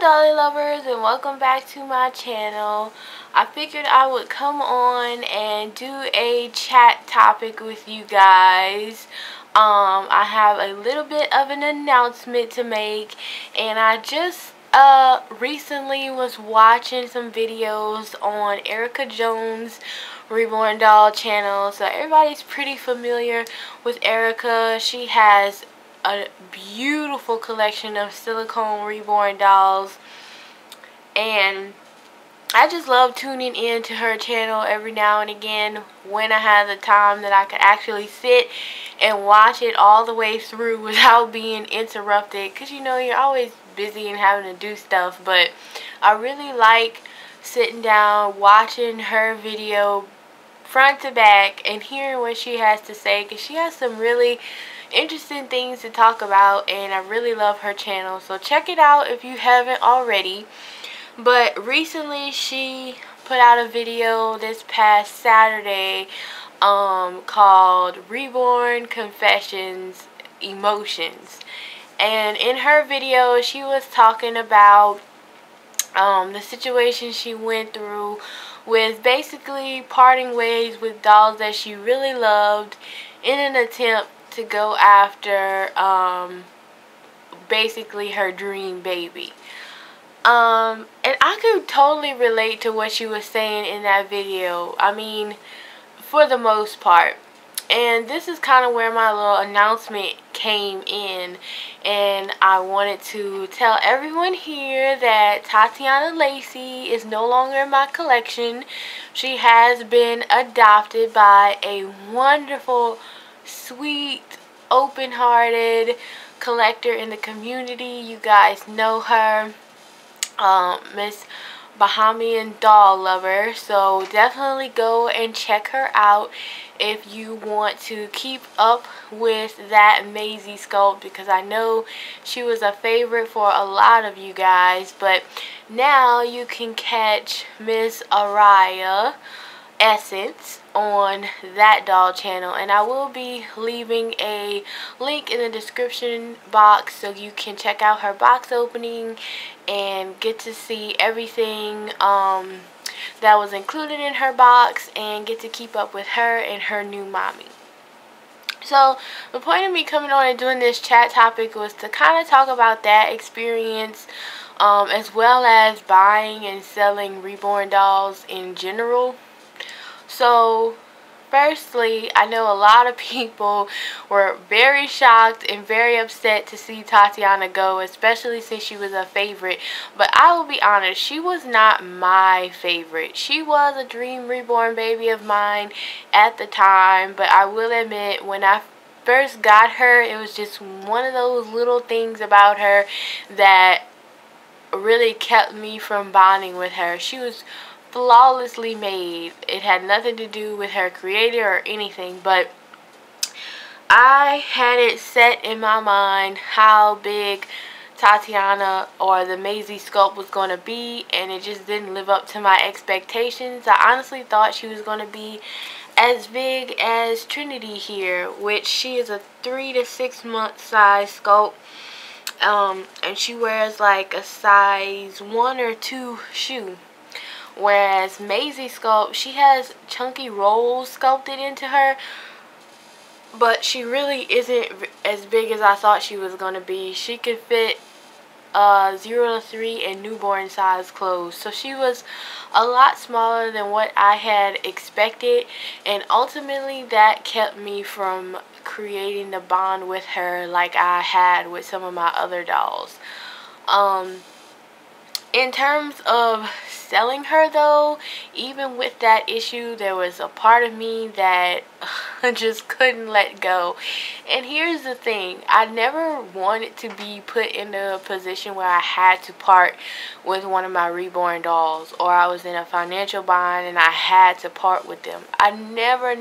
dolly lovers, and welcome back to my channel. I figured I would come on and do a chat topic with you guys. I have a little bit of an announcement to make, and I just recently was watching some videos on Erica Jones' Reborn Doll channel. So everybody's pretty familiar with Erica. She has a beautiful collection of silicone reborn dolls, and I just love tuning in to her channel every now and again when I have the time that I could actually sit and watch it all the way through without being interrupted, because you know you're always busy and having to do stuff. But I really like sitting down watching her video front to back and hearing what she has to say, because she has some really interesting things to talk about, and I really love her channel. So check it out if you haven't already. But recently she put out a video this past Saturday called Reborn Confessions Emotions, and in her video she was talking about the situation she went through with basically parting ways with dolls that she really loved in an attempt to go after basically her dream baby. And I could totally relate to what she was saying in that video. I mean, for the most part. And this is kind of where my little announcement came in, and I wanted to tell everyone here that Tatiana Lacey is no longer in my collection. She has been adopted by a wonderful, sweet, open-hearted collector in the community. You guys know her, Miss Bahamian Doll Lover. So definitely go and check her out if you want to keep up with that Maizie sculpt, because I know she was a favorite for a lot of you guys. But now you can catch Miss Araya Essence on that doll channel, and I will be leaving a link in the description box so you can check out her box opening and get to see everything that was included in her box, and get to keep up with her and her new mommy. So the point of me coming on and doing this chat topic was to kind of talk about that experience, as well as buying and selling reborn dolls in general. So firstly, I know a lot of people were very shocked and very upset to see Tatiana go, especially since she was a favorite. But I will be honest, she was not my favorite. She was a dream reborn baby of mine at the time, but I will admit, when I first got her, it was just one of those little things about her that really kept me from bonding with her. She was flawlessly made. It had nothing to do with her creator or anything, but I had it set in my mind how big Tatiana or the Maizie sculpt was going to be, and it just didn't live up to my expectations. I honestly thought she was going to be as big as Trinity here, which she is a 3 to 6 month size sculpt, and she wears like a size 1 or 2 shoe. Whereas Maizie sculpt, she has chunky rolls sculpted into her, but she really isn't as big as I thought she was going to be. She could fit 0 to 3 in newborn size clothes. So she was a lot smaller than what I had expected, and ultimately that kept me from creating the bond with her like I had with some of my other dolls. In terms of selling her though, even with that issue, there was a part of me that just couldn't let go. And here's the thing, I never wanted to be put in a position where I had to part with one of my reborn dolls, or I was in a financial bind and I had to part with them. I never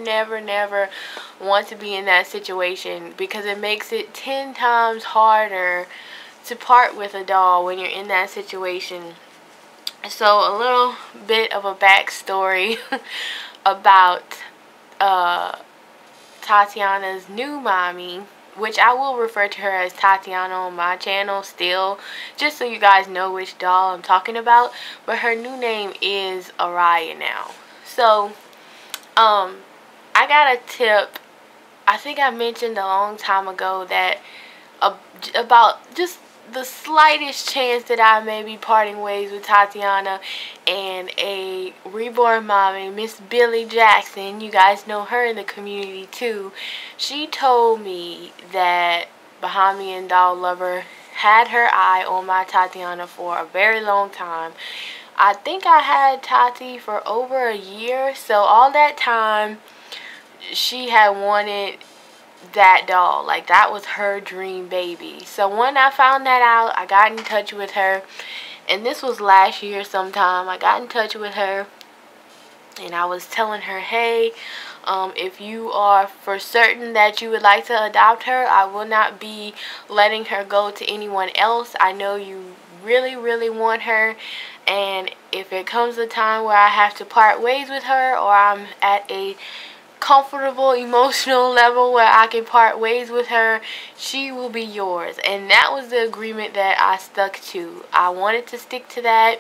want to be in that situation, because it makes it 10 times harder to part with a doll when you're in that situation. So a little bit of a backstory about Tatiana's new mommy which I will refer to her as Tatiana on my channel still, just so you guys know which doll I'm talking about. But her new name is Araya now. So, I got a tip. I think I mentioned a long time ago that about just the slightest chance that I may be parting ways with Tatiana, and a reborn mommy, Miss Billy Jackson, you guys know her in the community too, she told me that Bahamian Doll Lover had her eye on my Tatiana for a very long time. I think I had Tati for over a year, so all that time she had wanted that doll. Like, that was her dream baby. So when I found that out, I got in touch with her, and this was last year sometime. I got in touch with her and I was telling her, hey, if you are for certain that you would like to adopt her, I will not be letting her go to anyone else. I know you really want her, and if it comes a time where I have to part ways with her, or I'm at a comfortable emotional level where I can part ways with her, she will be yours. And that was the agreement that I stuck to. I wanted to stick to that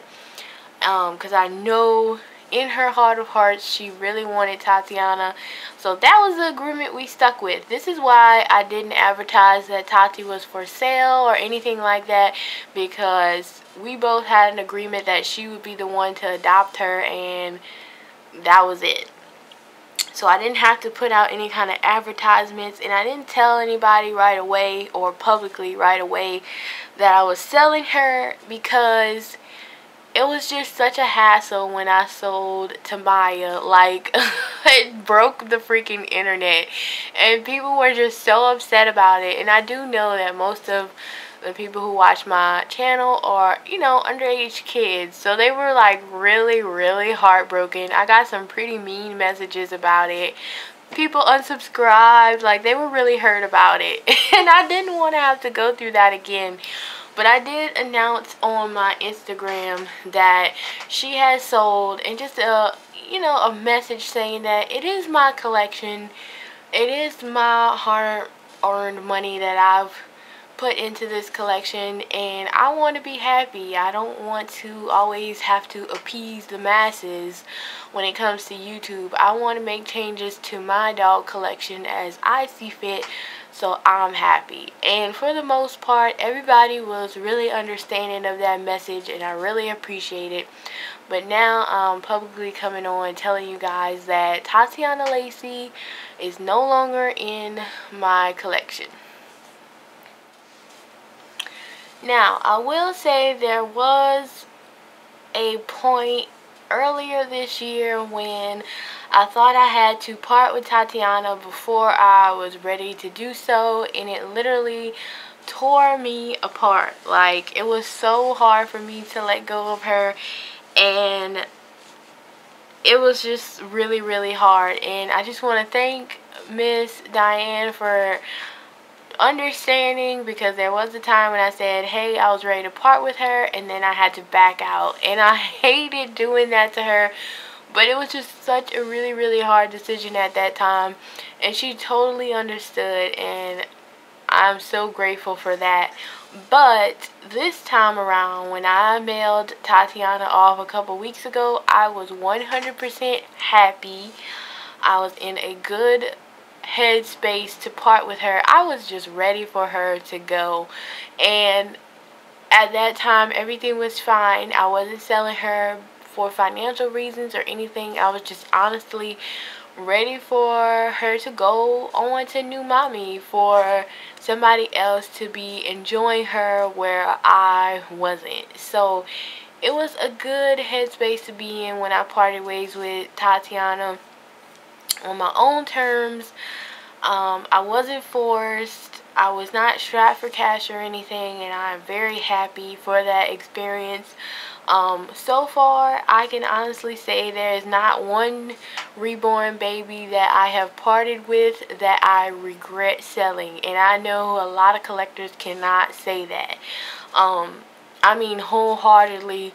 because I know in her heart of hearts she really wanted Tatiana. So that was the agreement we stuck with. This is why I didn't advertise that Tati was for sale or anything like that, because we both had an agreement that she would be the one to adopt her, and that was it. So I didn't have to put out any kind of advertisements, and I didn't tell anybody right away or publicly right away that I was selling her, because it was just such a hassle when I sold to Maya. Like, it broke the freaking internet, and people were just so upset about it. And I do know that most of the people who watch my channel are, you know, underage kids, so they were like really heartbroken. I got some pretty mean messages about it. People unsubscribed, like they were really hurt about it. And I didn't want to have to go through that again. But I did announce on my Instagram that she has sold, and just a, you know, a message saying that it is my collection. It is my hard-earned money that I've put into this collection, and I want to be happy. I don't want to always have to appease the masses when it comes to YouTube. I want to make changes to my dog collection as I see fit, so I'm happy. And for the most part, everybody was really understanding of that message, and I really appreciate it. But now I'm publicly coming on telling you guys that Tatiana Lacey is no longer in my collection. Now, I will say there was a point earlier this year when I thought I had to part with Tatiana before I was ready to do so, and it literally tore me apart. Like, it was so hard for me to let go of her, and it was just really hard. And I just want to thank Miss Diane for understanding, because there was a time when I said, hey, I was ready to part with her, and then I had to back out, and I hated doing that to her. But it was just such a really hard decision at that time, and she totally understood, and I'm so grateful for that. But this time around, when I mailed Tatiana off a couple weeks ago, I was 100% happy. I was in a good headspace to part with her. I was just ready for her to go, and at that time everything was fine. I wasn't selling her for financial reasons or anything. I was just honestly ready for her to go on to new mommy, for somebody else to be enjoying her where I wasn't. So it was a good headspace to be in when I parted ways with Tatiana on my own terms. I wasn't forced. I was not strapped for cash or anything, and I'm very happy for that experience. So far, I can honestly say there is not one reborn baby that I have parted with that I regret selling, and I know a lot of collectors cannot say that. I mean, wholeheartedly,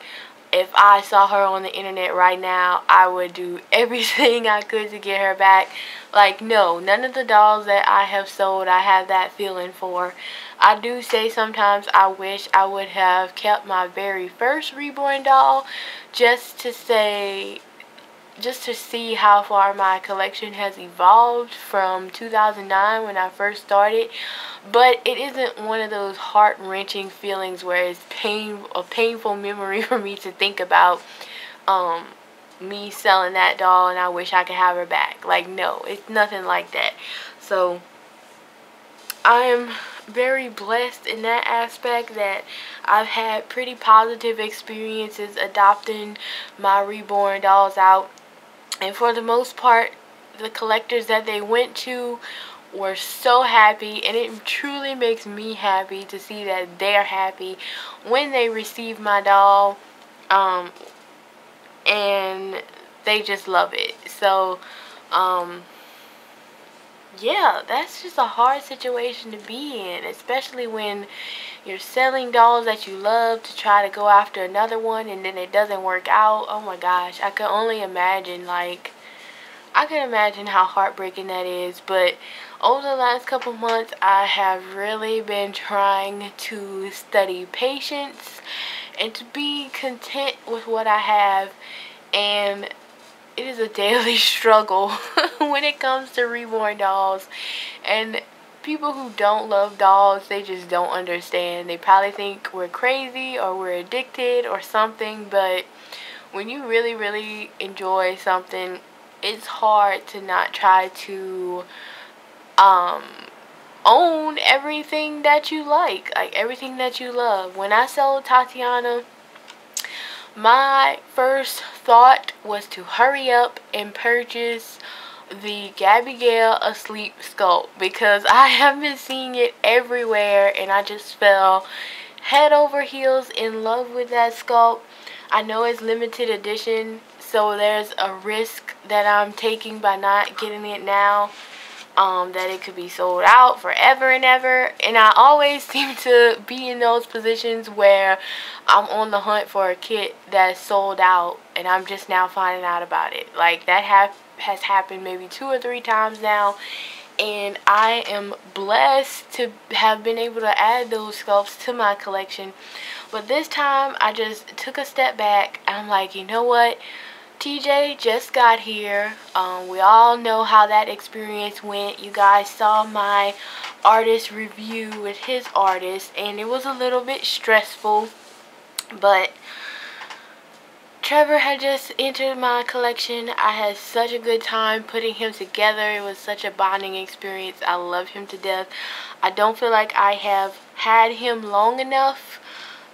if I saw her on the internet right now, I would do everything I could to get her back. Like, no, none of the dolls that I have sold I have that feeling for. I do say sometimes I wish I would have kept my very first Reborn doll just to see how far my collection has evolved from 2009 when I first started. But it isn't one of those heart-wrenching feelings where it's a painful memory for me to think about me selling that doll and I wish I could have her back. Like, no, it's nothing like that. So I am very blessed in that aspect that I've had pretty positive experiences adopting my Reborn dolls out. And for the most part, the collectors that they went to were so happy, and it truly makes me happy to see that they're happy when they receive my doll, and they just love it. So yeah, that's just a hard situation to be in, especially when you're selling dolls that you love to try to go after another one and then it doesn't work out. Oh my gosh, I can only imagine, like, I can imagine how heartbreaking that is. But over the last couple months, I have really been trying to study patience and to be content with what I have. And it is a daily struggle when it comes to Reborn dolls. And people who don't love dolls, they just don't understand. They probably think we're crazy or we're addicted or something. But when you really, really enjoy something, it's hard to not try to own everything that you like everything that you love. When I sold Tatiana, my first thought was to hurry up and purchase the Gabrielle Asleep sculpt, because I have been seeing it everywhere and I just fell head over heels in love with that sculpt. I know it's limited edition, so there's a risk that I'm taking by not getting it now, that it could be sold out forever and ever. And I always seem to be in those positions where I'm on the hunt for a kit that's sold out and I'm just now finding out about it. Like, that has happened maybe 2 or 3 times now, and I am blessed to have been able to add those sculpts to my collection. But this time I just took a step back and I'm like, you know what, TJ just got here. We all know how that experience went. You guys saw my artist review with his artist, and it was a little bit stressful, but Trevor had just entered my collection. I had such a good time putting him together. It was such a bonding experience. I love him to death. I don't feel like I have had him long enough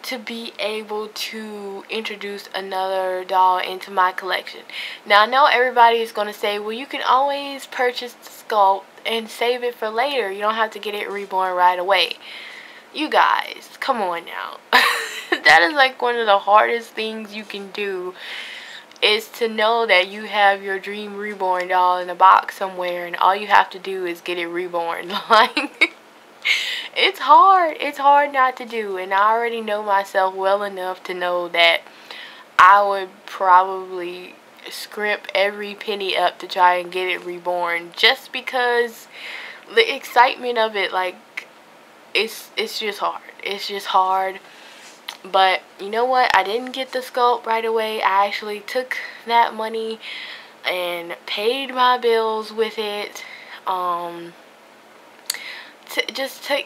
to be able to introduce another doll into my collection. Now, I know everybody is going to say, well, you can always purchase the sculpt and save it for later. You don't have to get it reborn right away. You guys, come on now. That is like one of the hardest things you can do, is to know that you have your dream reborn doll in a box somewhere and all you have to do is get it reborn. Like, it's hard not to do, and I already know myself well enough to know that I would probably scrimp every penny up to try and get it reborn, just because the excitement of it, like, it's just hard. But you know what, I didn't get the sculpt right away. I actually took that money and paid my bills with it.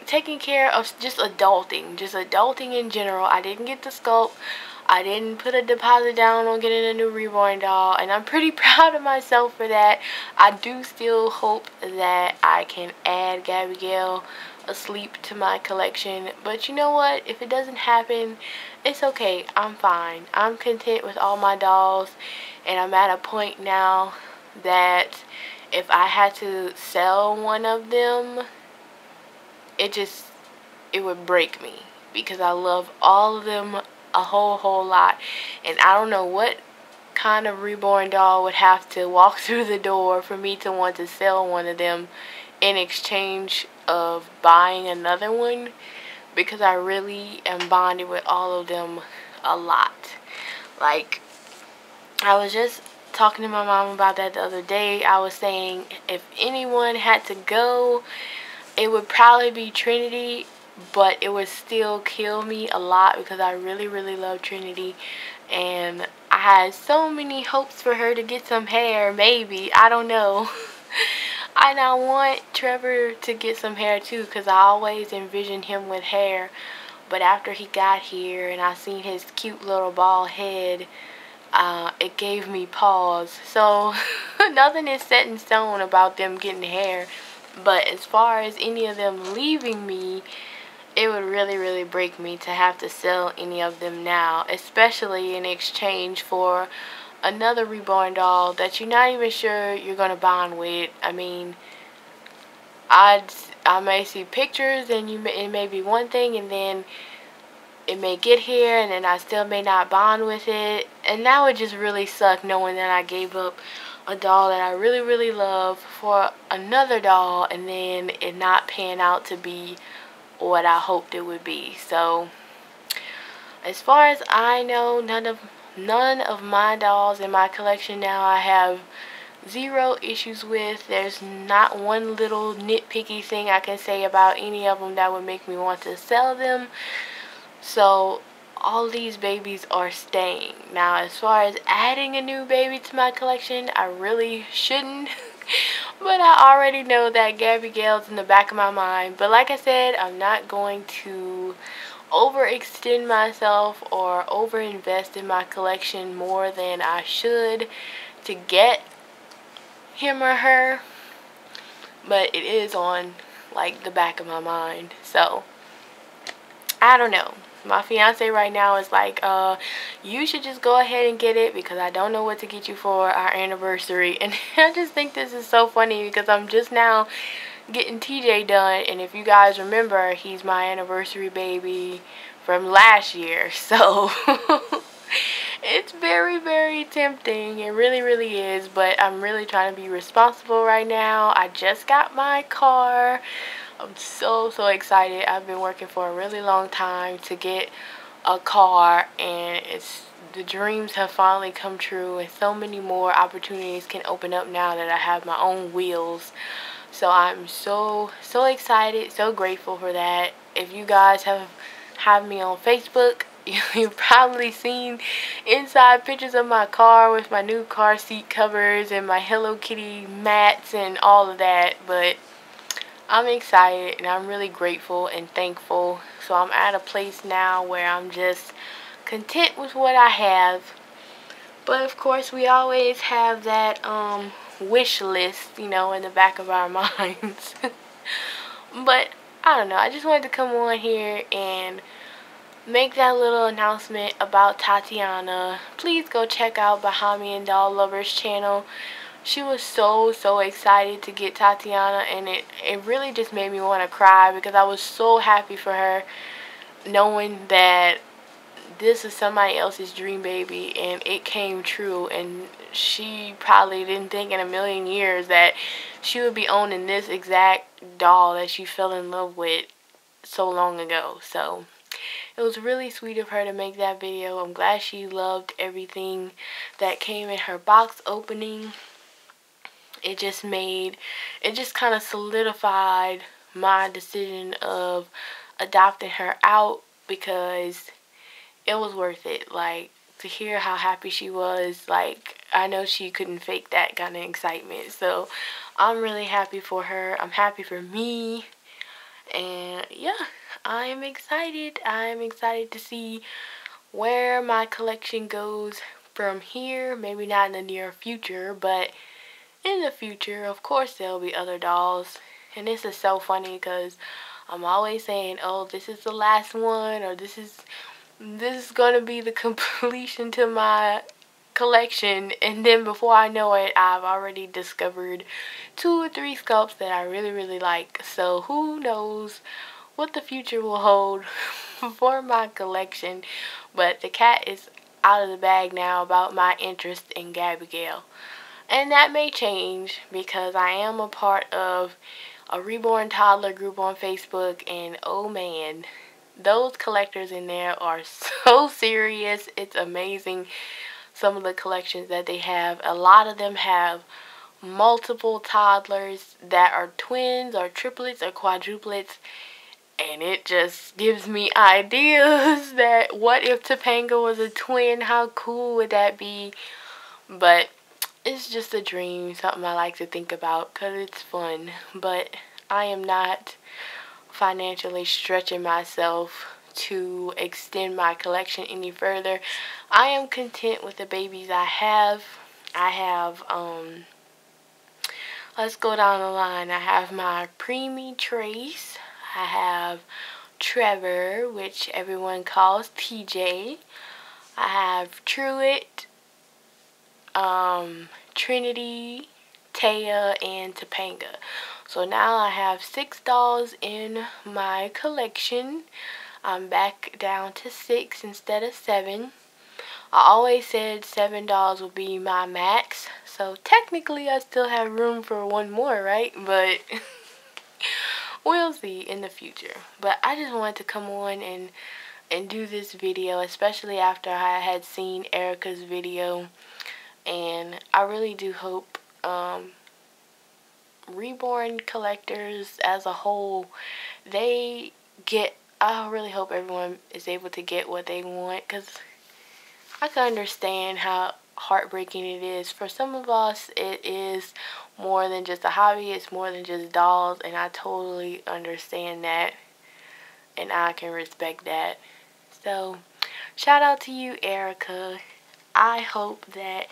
Taking care of just adulting in general. I didn't get the sculpt. I didn't put a deposit down on getting a new reborn doll, and I'm pretty proud of myself for that. I do still hope that I can add Gabrielle Asleep to my collection, but you know what, if it doesn't happen, it's okay. I'm fine. I'm content with all my dolls, and I'm at a point now that if I had to sell one of them, it would break me, because I love all of them a whole lot, and I don't know what kind of reborn doll would have to walk through the door for me to want to sell one of them in exchange of buying another one, because I really am bonded with all of them a lot. Like, I was just talking to my mom about that the other day. I was saying if anyone had to go, it would probably be Trinity, but it would still kill me a lot because I really, really love Trinity. And I had so many hopes for her to get some hair, maybe. I don't know. And I want Trevor to get some hair too, because I always envisioned him with hair. But after he got here and I seen his cute little bald head, it gave me pause. So nothing is set in stone about them getting hair. But as far as any of them leaving me, it would really, really break me to have to sell any of them now, especially in exchange for another reborn doll that you're not even sure you're going to bond with. I mean, I may see pictures and it may be one thing, and then it may get here and then I still may not bond with it, and that would just really suck, knowing that I gave up a doll that I really, really love for another doll and then it not pan out to be what I hoped it would be. So as far as I know, none of my dolls in my collection now I have zero issues with. There's not one little nitpicky thing I can say about any of them that would make me want to sell them. So all these babies are staying. Now as far as adding a new baby to my collection, I really shouldn't. But I already know that Gabrielle's in the back of my mind. But like I said, I'm not going to overextend myself or overinvest in my collection more than I should to get him or her. But it is on like the back of my mind. So I don't know. My fiance right now is like, you should just go ahead and get it because I don't know what to get you for our anniversary. And I just think this is so funny because I'm just now getting TJ done, and if you guys remember, he's my anniversary baby from last year. So it's very, very tempting. It really, really is. But I'm really trying to be responsible right now. I just got my car. I'm so excited. I've been working for a really long time to get a car, and the dreams have finally come true, and so many more opportunities can open up now that I have my own wheels. So I'm so excited, so grateful for that. If you guys have me on Facebook, you've probably seen inside pictures of my car with my new car seat covers and my Hello Kitty mats and all of that. But I'm excited and I'm really grateful and thankful. So I'm at a place now where I'm just content with what I have. But of course we always have that wish list, you know, in the back of our minds. But I don't know, I just wanted to come on here and make that little announcement about Tatiana. Please go check out Behind Me and Doll Lovers channel. She was so excited to get Tatiana, and it really just made me want to cry because I was so happy for her, knowing that this is somebody else's dream baby and it came true, and she probably didn't think in a million years that she would be owning this exact doll that she fell in love with so long ago. So it was really sweet of her to make that video. I'm glad she loved everything that came in her box opening. It just kind of solidified my decision of adopting her out, because it was worth it. Like, to hear how happy she was, like, I know she couldn't fake that kind of excitement. So I'm really happy for her. I'm happy for me. And yeah, I am excited. I am excited to see where my collection goes from here. Maybe not in the near future, but in the future, of course, there'll be other dolls. And this is so funny because I'm always saying, oh, this is the last one, or this is going to be the completion to my collection. And then before I know it, I've already discovered 2 or 3 sculpts that I really like. So who knows what the future will hold for my collection. But the cat is out of the bag now about my interest in Gabrielle. And that may change because I am a part of a reborn toddler group on Facebook, and oh man, those collectors in there are so serious. It's amazing some of the collections that they have. A lot of them have multiple toddlers that are twins or triplets or quadruplets, and it just gives me ideas that what if Topanga was a twin? How cool would that be? But it's just a dream, something I like to think about because it's fun. But I am not financially stretching myself to extend my collection any further. I am content with the babies I have. Let's go down the line. I have my preemie Trace. I have Trevor, which everyone calls TJ. I have Truett, Trinity, Tehya, and Topanga. So now I have 6 dolls in my collection. I'm back down to 6 instead of 7. I always said 7 dolls would be my max. So technically I still have room for one more, right? But we'll see in the future. But I just wanted to come on and do this video, especially after I had seen Erica's video. And I really do hope Reborn collectors as a whole, I really hope everyone is able to get what they want, because I can understand how heartbreaking it is. For some of us, it is more than just a hobby. It's more than just dolls, and I totally understand that, and I can respect that. So, shout out to you, Erica. I hope that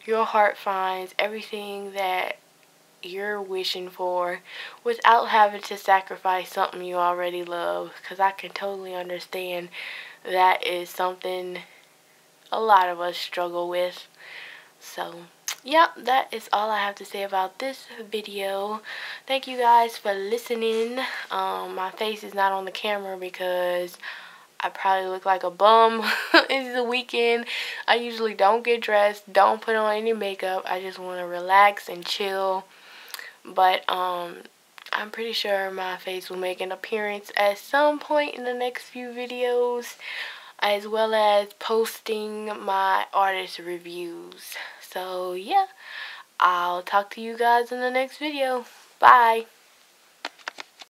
your heart finds everything that you're wishing for without having to sacrifice something you already love, because I can totally understand that is something a lot of us struggle with. So yep, that is all I have to say about this video. Thank you guys for listening. My face is not on the camera because I probably look like a bum. It's the weekend. I usually don't get dressed, don't put on any makeup. I just want to relax and chill. But I'm pretty sure my face will make an appearance at some point in the next few videos, as well as posting my artist reviews. So yeah, I'll talk to you guys in the next video. Bye.